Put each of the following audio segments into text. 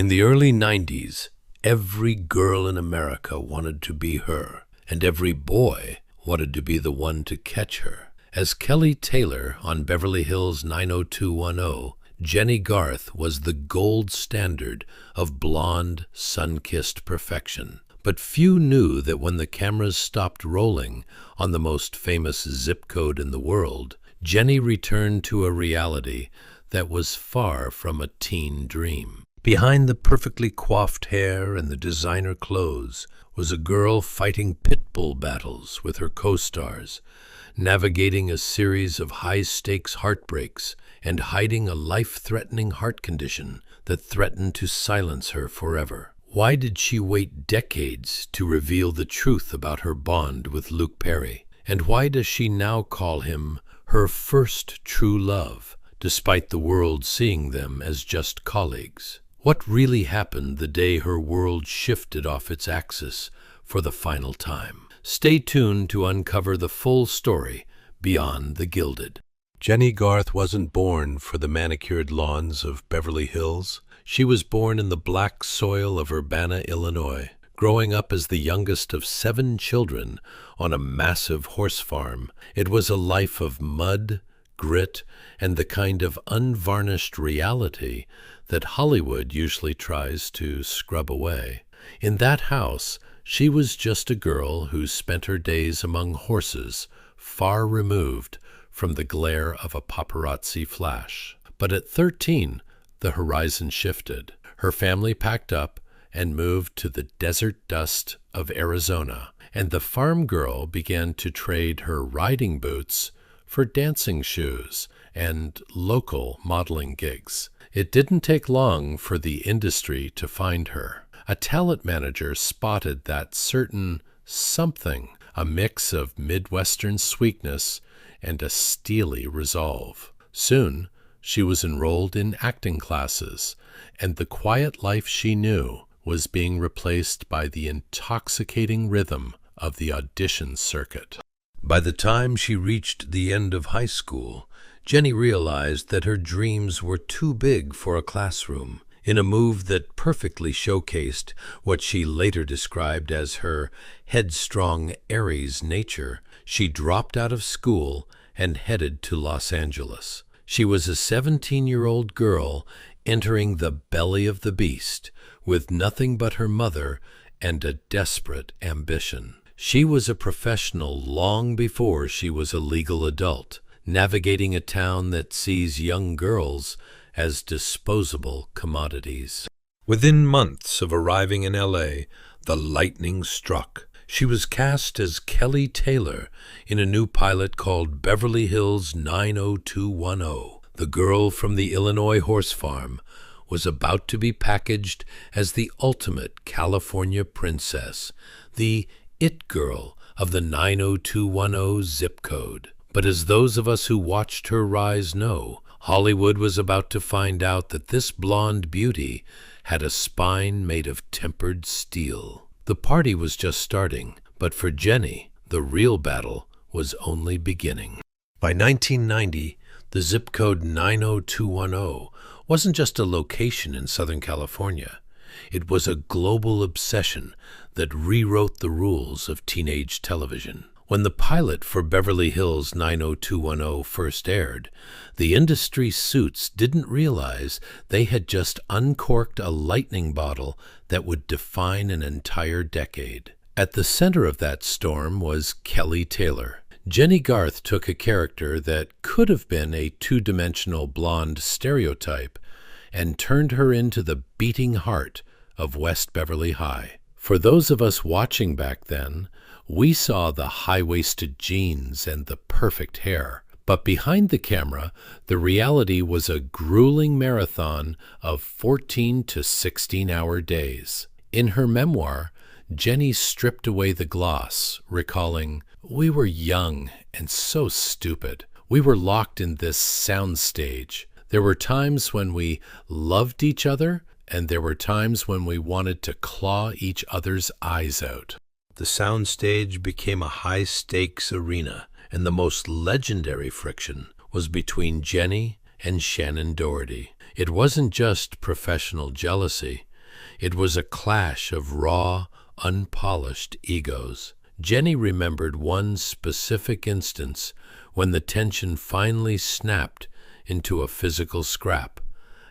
In the early 90s, every girl in America wanted to be her, and every boy wanted to be the one to catch her. As Kelly Taylor on Beverly Hills 90210, Jennie Garth was the gold standard of blonde, sun-kissed perfection. But few knew that when the cameras stopped rolling on the most famous zip code in the world, Jennie returned to a reality that was far from a teen dream. Behind the perfectly coiffed hair and the designer clothes was a girl fighting pit bull battles with her co-stars, navigating a series of high-stakes heartbreaks and hiding a life-threatening heart condition that threatened to silence her forever. Why did she wait decades to reveal the truth about her bond with Luke Perry? And why does she now call him her first true love, despite the world seeing them as just colleagues? What really happened the day her world shifted off its axis for the final time? Stay tuned to uncover the full story beyond the Gilded. Jennie Garth wasn't born for the manicured lawns of Beverly Hills. She was born in the black soil of Urbana, Illinois, growing up as the youngest of 7 children on a massive horse farm. It was a life of mud, grit, and the kind of unvarnished reality that Hollywood usually tries to scrub away. In that house, she was just a girl who spent her days among horses, far removed from the glare of a paparazzi flash. But at 13, the horizon shifted. Her family packed up and moved to the desert dust of Arizona, and the farm girl began to trade her riding boots for dancing shoes and local modeling gigs. It didn't take long for the industry to find her. A talent manager spotted that certain something, a mix of Midwestern sweetness and a steely resolve. Soon, she was enrolled in acting classes, and the quiet life she knew was being replaced by the intoxicating rhythm of the audition circuit. By the time she reached the end of high school, Jennie realized that her dreams were too big for a classroom. In a move that perfectly showcased what she later described as her headstrong Aries nature, she dropped out of school and headed to Los Angeles. She was a 17-year-old girl entering the belly of the beast with nothing but her mother and a desperate ambition. She was a professional long before she was a legal adult, navigating a town that sees young girls as disposable commodities. Within months of arriving in L.A., the lightning struck. She was cast as Kelly Taylor in a new pilot called Beverly Hills 90210. The girl from the Illinois horse farm was about to be packaged as the ultimate California princess, the it girl of the 90210 zip code. But as those of us who watched her rise know, Hollywood was about to find out that this blonde beauty had a spine made of tempered steel. The party was just starting, but for Jennie, the real battle was only beginning. By 1990, the zip code 90210 wasn't just a location in Southern California. It was a global obsession that rewrote the rules of teenage television. When the pilot for Beverly Hills 90210 first aired, the industry suits didn't realize they had just uncorked a lightning bottle that would define an entire decade. At the center of that storm was Kelly Taylor. Jennie Garth took a character that could have been a two-dimensional blonde stereotype and turned her into the beating heart of West Beverly High. For those of us watching back then, we saw the high-waisted jeans and the perfect hair. But behind the camera, the reality was a grueling marathon of 14 to 16-hour days. In her memoir, Jennie stripped away the gloss, recalling, "We were young and so stupid. We were locked in this soundstage. There were times when we loved each other, and there were times when we wanted to claw each other's eyes out." The soundstage became a high-stakes arena, and the most legendary friction was between Jennie and Shannon Doherty. It wasn't just professional jealousy. It was a clash of raw, unpolished egos. Jennie remembered one specific instance when the tension finally snapped into a physical scrap,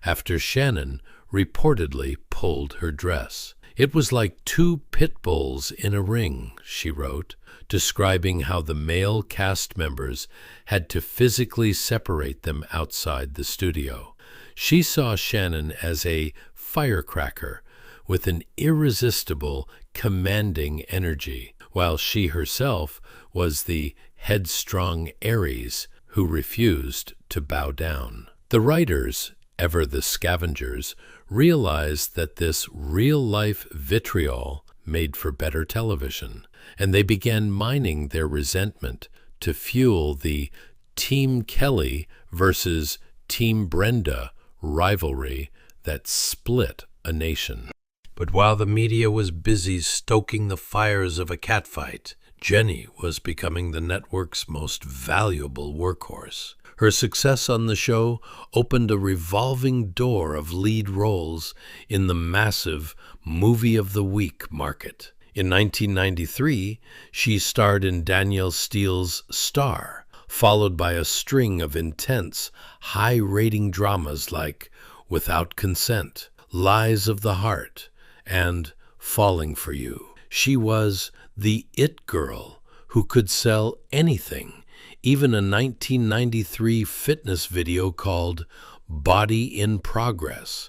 after Shannon reportedly pulled her dress. It was like two pit bulls in a ring, she wrote, describing how the male cast members had to physically separate them outside the studio. She saw Shannon as a firecracker with an irresistible, commanding energy, while she herself was the headstrong Aries who refused to bow down. The writers, ever the scavengers, realized that this real-life vitriol made for better television, and they began mining their resentment to fuel the Team Kelly versus Team Brenda rivalry that split a nation. But while the media was busy stoking the fires of a catfight, Jennie was becoming the network's most valuable workhorse. Her success on the show opened a revolving door of lead roles in the massive Movie of the Week market. In 1993, she starred in Danielle Steele's Star, followed by a string of intense, high-rating dramas like Without Consent, Lies of the Heart, and Falling for You. She was the it girl who could sell anything, even a 1993 fitness video called Body in Progress,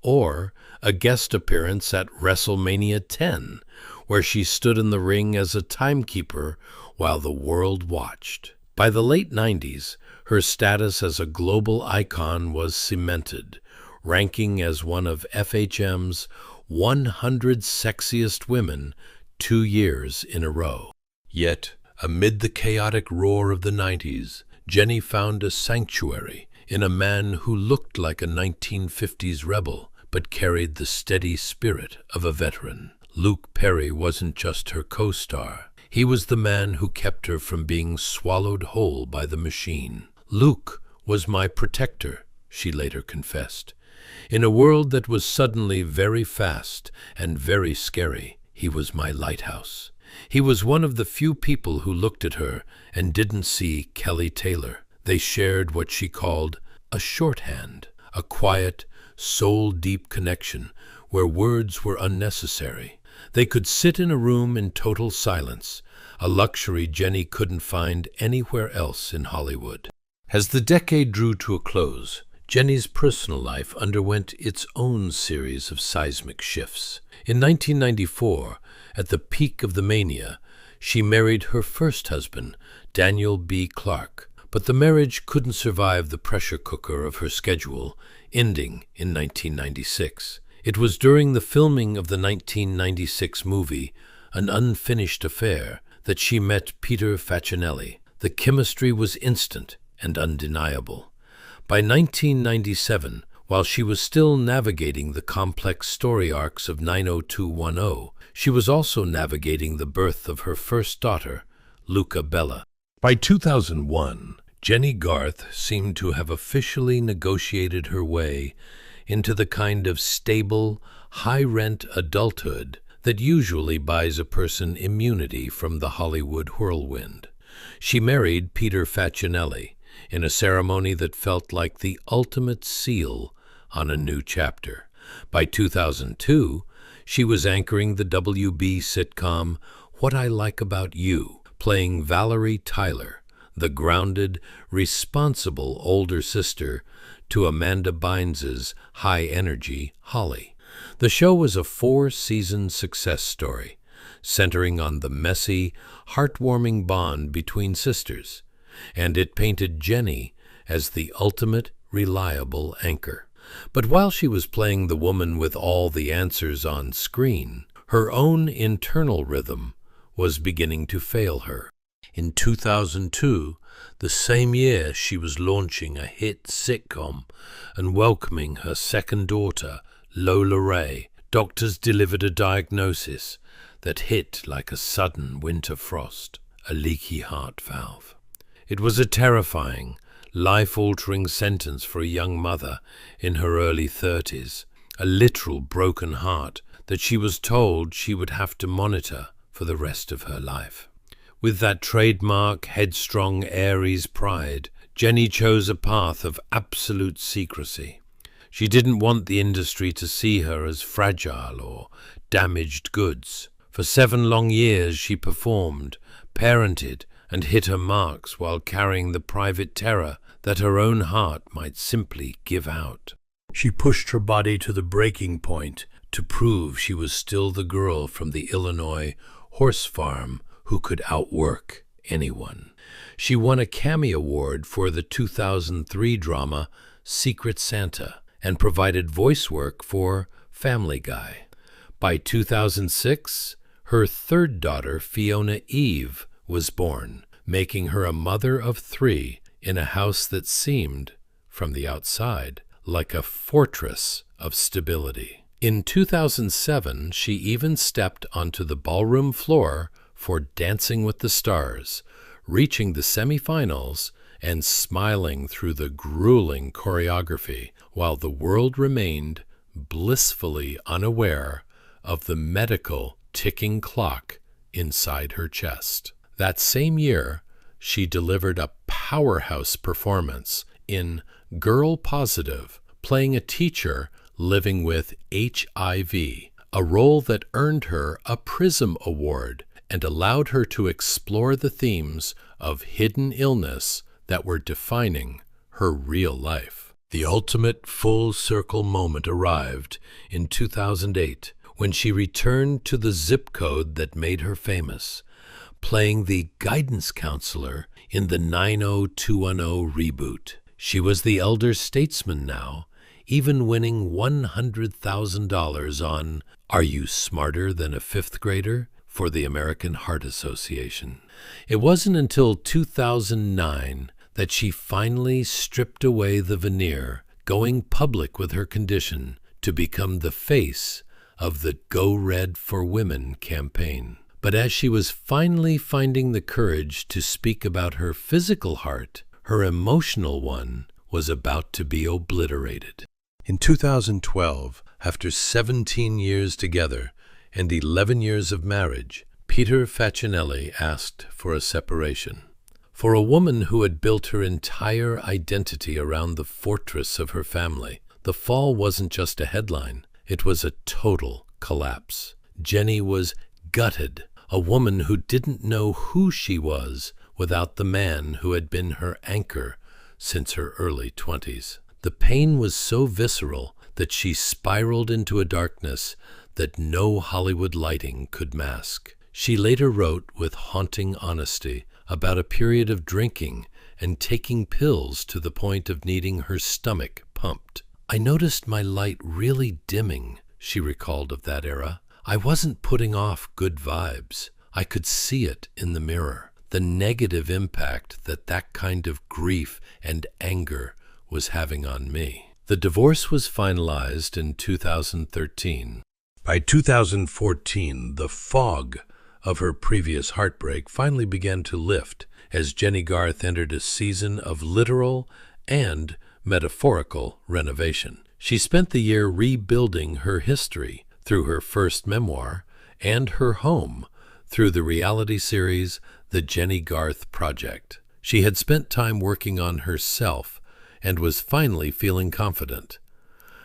or a guest appearance at WrestleMania 10, where she stood in the ring as a timekeeper while the world watched. By the late 90s, her status as a global icon was cemented, ranking as one of FHM's 100 sexiest women 2 years in a row. Yet, amid the chaotic roar of the 90s, Jennie found a sanctuary in a man who looked like a 1950s rebel, but carried the steady spirit of a veteran. Luke Perry wasn't just her co-star. He was the man who kept her from being swallowed whole by the machine. Luke was my protector, she later confessed. In a world that was suddenly very fast and very scary, he was my lighthouse. He was one of the few people who looked at her and didn't see Kelly Taylor. They shared what she called a shorthand, a quiet, soul-deep connection where words were unnecessary. They could sit in a room in total silence, a luxury Jennie couldn't find anywhere else in Hollywood. As the decade drew to a close, Jennie's personal life underwent its own series of seismic shifts. In 1994, at the peak of the mania, she married her first husband, Daniel B. Clark, but the marriage couldn't survive the pressure cooker of her schedule, ending in 1996. It was during the filming of the 1996 movie, An Unfinished Affair, that she met Peter Facinelli. The chemistry was instant and undeniable. By 1997, while she was still navigating the complex story arcs of 90210, she was also navigating the birth of her first daughter, Luca Bella. By 2001, Jennie Garth seemed to have officially negotiated her way into the kind of stable, high-rent adulthood that usually buys a person immunity from the Hollywood whirlwind. She married Peter Facinelli in a ceremony that felt like the ultimate seal on a new chapter. By 2002, she was anchoring the WB sitcom What I Like About You, playing Valerie Tyler, the grounded, responsible older sister to Amanda Bynes's high-energy Holly. The show was a 4-season success story, centering on the messy, heartwarming bond between sisters, and it painted Jennie as the ultimate reliable anchor. But while she was playing the woman with all the answers on screen, her own internal rhythm was beginning to fail her. In 2002, the same year she was launching a hit sitcom and welcoming her second daughter, Lola Ray, doctors delivered a diagnosis that hit like a sudden winter frost: a leaky heart valve. It was a terrifying, life-altering sentence for a young mother in her early 30s, a literal broken heart that she was told she would have to monitor for the rest of her life. With that trademark headstrong Aries pride, Jennie chose a path of absolute secrecy. She didn't want the industry to see her as fragile or damaged goods. For 7 long years she performed, parented, and hit her marks while carrying the private terror that her own heart might simply give out. She pushed her body to the breaking point to prove she was still the girl from the Illinois horse farm who could outwork anyone. She won a Cammy Award for the 2003 drama Secret Santa and provided voice work for Family Guy. By 2006, her third daughter, Fiona Eve, was born, making her a mother of 3 in a house that seemed, from the outside, like a fortress of stability. In 2007, she even stepped onto the ballroom floor for Dancing with the Stars, reaching the semifinals and smiling through the grueling choreography while the world remained blissfully unaware of the medical ticking clock inside her chest. That same year, she delivered a powerhouse performance in Girl Positive, playing a teacher living with HIV, a role that earned her a Prism Award and allowed her to explore the themes of hidden illness that were defining her real life. The ultimate full-circle moment arrived in 2008 when she returned to the zip code that made her famous, playing the guidance counselor in the 90210 reboot. She was the elder statesman now, even winning $100,000 on Are You Smarter Than a Fifth Grader? For the American Heart Association. It wasn't until 2009 that she finally stripped away the veneer, going public with her condition to become the face of the Go Red for Women campaign. But as she was finally finding the courage to speak about her physical heart, her emotional one was about to be obliterated. In 2012, after 17 years together and 11 years of marriage, Peter Facinelli asked for a separation. For a woman who had built her entire identity around the fortress of her family, the fall wasn't just a headline, it was a total collapse. Jennie was gutted, a woman who didn't know who she was without the man who had been her anchor since her early 20s. The pain was so visceral that she spiraled into a darkness that no Hollywood lighting could mask. She later wrote with haunting honesty about a period of drinking and taking pills to the point of needing her stomach pumped. I noticed my light really dimming, she recalled of that era. I wasn't putting off good vibes. I could see it in the mirror, the negative impact that that kind of grief and anger was having on me. The divorce was finalized in 2013. By 2014, the fog of her previous heartbreak finally began to lift as Jennie Garth entered a season of literal and metaphorical renovation. She spent the year rebuilding her history through her first memoir and her home through the reality series The Jennie Garth Project. She had spent time working on herself and was finally feeling confident.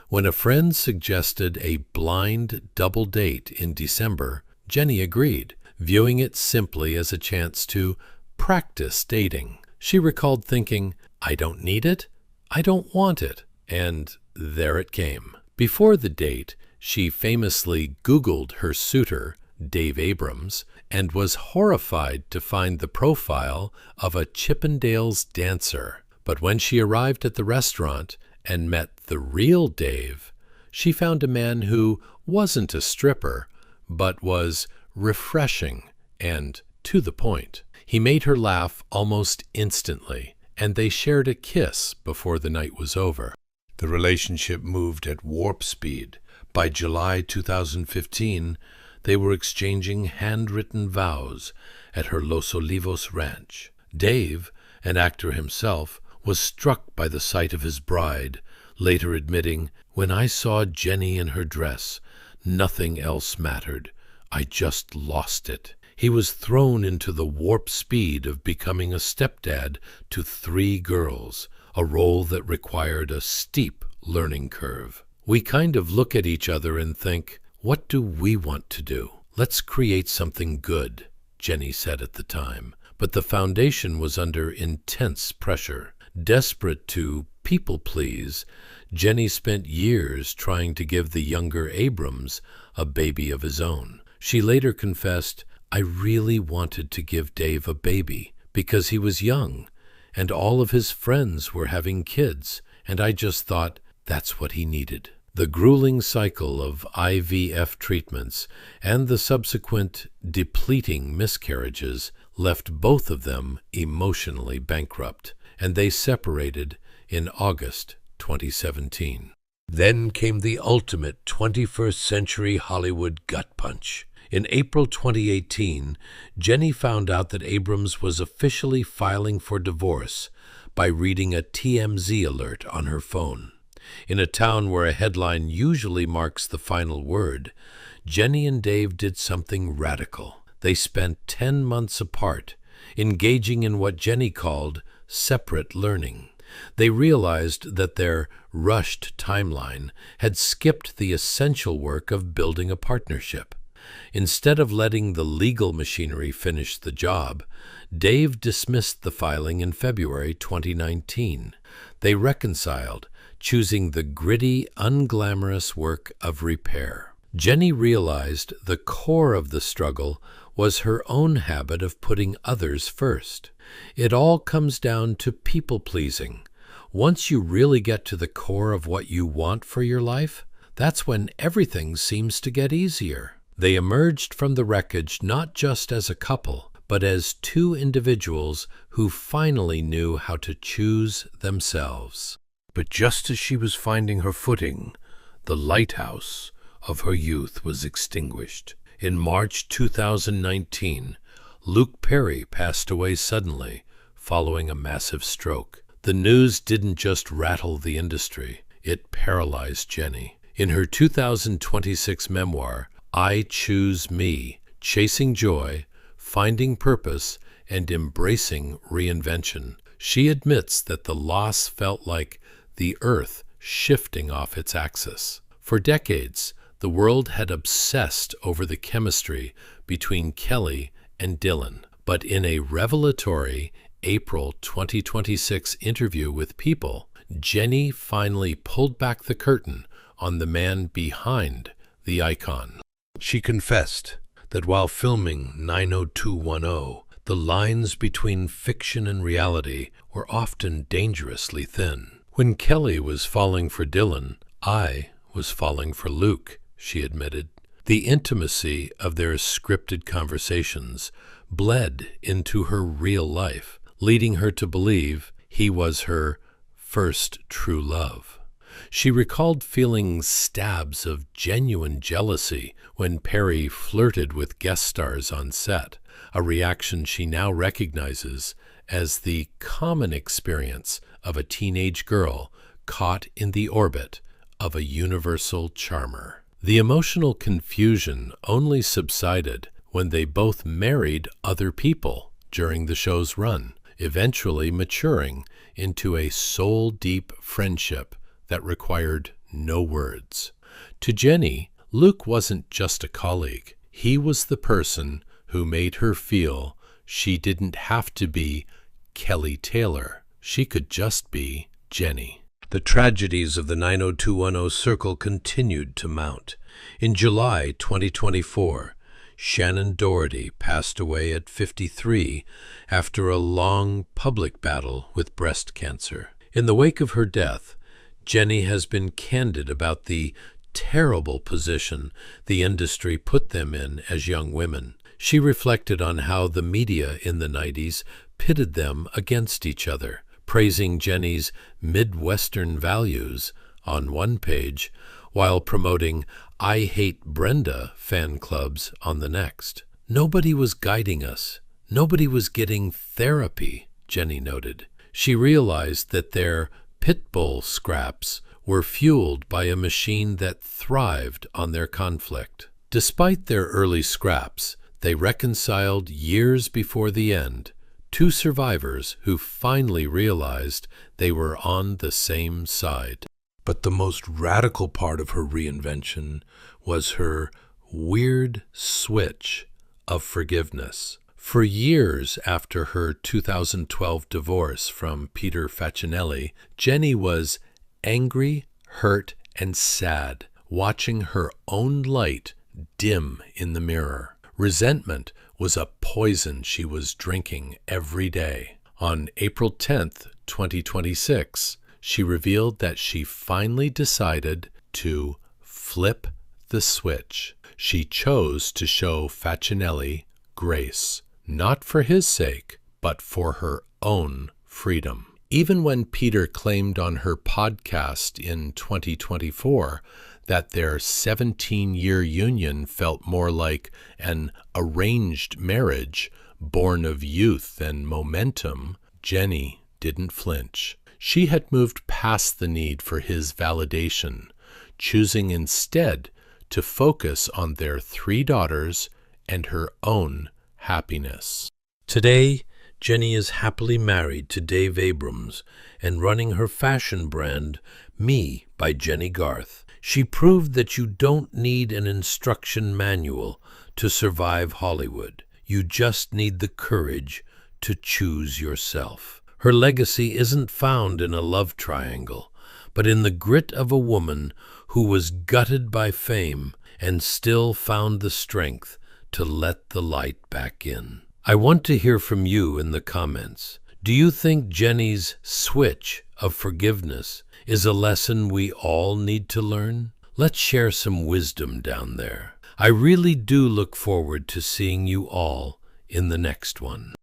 When a friend suggested a blind double date in December, Jennie agreed, viewing it simply as a chance to practice dating. She recalled thinking, I don't need it, I don't want it, and there it came. Before the date, she famously Googled her suitor, Dave Abrams, and was horrified to find the profile of a Chippendales dancer. But when she arrived at the restaurant and met the real Dave, she found a man who wasn't a stripper, but was refreshing and to the point. He made her laugh almost instantly, and they shared a kiss before the night was over. The relationship moved at warp speed. By July 2015, they were exchanging handwritten vows at her Los Olivos ranch. Dave, an actor himself, was struck by the sight of his bride, later admitting, "When I saw Jennie in her dress, nothing else mattered. I just lost it." He was thrown into the warp speed of becoming a stepdad to 3 girls, a role that required a steep learning curve. "We kind of look at each other and think, what do we want to do? Let's create something good," Jennie said at the time. But the foundation was under intense pressure. Desperate to people please, Jennie spent years trying to give the younger Abrams a baby of his own. She later confessed, "I really wanted to give Dave a baby because he was young and all of his friends were having kids, and I just thought that's what he needed." The grueling cycle of IVF treatments and the subsequent depleting miscarriages left both of them emotionally bankrupt, and they separated in August 2017. Then came the ultimate 21st century Hollywood gut punch. In April 2018, Jennie found out that Abrams was officially filing for divorce by reading a TMZ alert on her phone. In a town where a headline usually marks the final word, Jennie and Dave did something radical. They spent 10 months apart, engaging in what Jennie called separate learning. They realized that their rushed timeline had skipped the essential work of building a partnership. Instead of letting the legal machinery finish the job, Dave dismissed the filing in February 2019. They reconciled, choosing the gritty, unglamorous work of repair. Jennie realized the core of the struggle was her own habit of putting others first. It all comes down to people-pleasing. Once you really get to the core of what you want for your life, that's when everything seems to get easier. They emerged from the wreckage not just as a couple, but as 2 individuals who finally knew how to choose themselves. But just as she was finding her footing, the lighthouse of her youth was extinguished. In March 2019, Luke Perry passed away suddenly following a massive stroke. The news didn't just rattle the industry, it paralyzed Jennie. In her 2026 memoir, I Choose Me, Chasing Joy, Finding Purpose, and Embracing Reinvention, she admits that the loss felt like the earth shifting off its axis. For decades, the world had obsessed over the chemistry between Kelly and Dylan, but in a revelatory April 2026 interview with People, Jennie finally pulled back the curtain on the man behind the icon. She confessed that while filming 90210, the lines between fiction and reality were often dangerously thin. When Kelly was falling for Dylan, I was falling for Luke, she admitted. The intimacy of their scripted conversations bled into her real life, leading her to believe he was her first true love. She recalled feeling stabs of genuine jealousy when Perry flirted with guest stars on set, a reaction she now recognizes as the common experience of a teenage girl caught in the orbit of a universal charmer. The emotional confusion only subsided when they both married other people during the show's run, eventually maturing into a soul-deep friendship that required no words. To Jennie, Luke wasn't just a colleague. He was the person who made her feel she didn't have to be Kelly Taylor. She could just be Jennie. The tragedies of the 90210 circle continued to mount. In July 2024, Shannon Doherty passed away at 53 after a long public battle with breast cancer. In the wake of her death, Jennie has been candid about the terrible position the industry put them in as young women. She reflected on how the media in the 90s pitted them against each other, praising Jennie's Midwestern values on one page, while promoting I Hate Brenda fan clubs on the next. Nobody was guiding us. Nobody was getting therapy, Jennie noted. She realized that their pit bull scraps were fueled by a machine that thrived on their conflict. Despite their early scraps, they reconciled years before the end, two survivors who finally realized they were on the same side. But the most radical part of her reinvention was her weird switch of forgiveness. For years after her 2012 divorce from Peter Facinelli, Jennie was angry, hurt, and sad, watching her own light dim in the mirror. Resentment was a poison she was drinking every day. On April 10th, 2026, she revealed that she finally decided to flip the switch. She chose to show Facinelli grace, not for his sake, but for her own freedom. Even when Peter claimed on her podcast in 2024 that their 17-year union felt more like an arranged marriage born of youth and momentum, Jennie didn't flinch. She had moved past the need for his validation, choosing instead to focus on their 3 daughters and her own happiness. Today, Jennie is happily married to Dave Abrams and running her fashion brand, Me by Jennie Garth. She proved that you don't need an instruction manual to survive Hollywood. You just need the courage to choose yourself. Her legacy isn't found in a love triangle, but in the grit of a woman who was gutted by fame and still found the strength to let the light back in. I want to hear from you in the comments. Do you think Jennie's switch of forgiveness is a lesson we all need to learn? Let's share some wisdom down there. I really do look forward to seeing you all in the next one.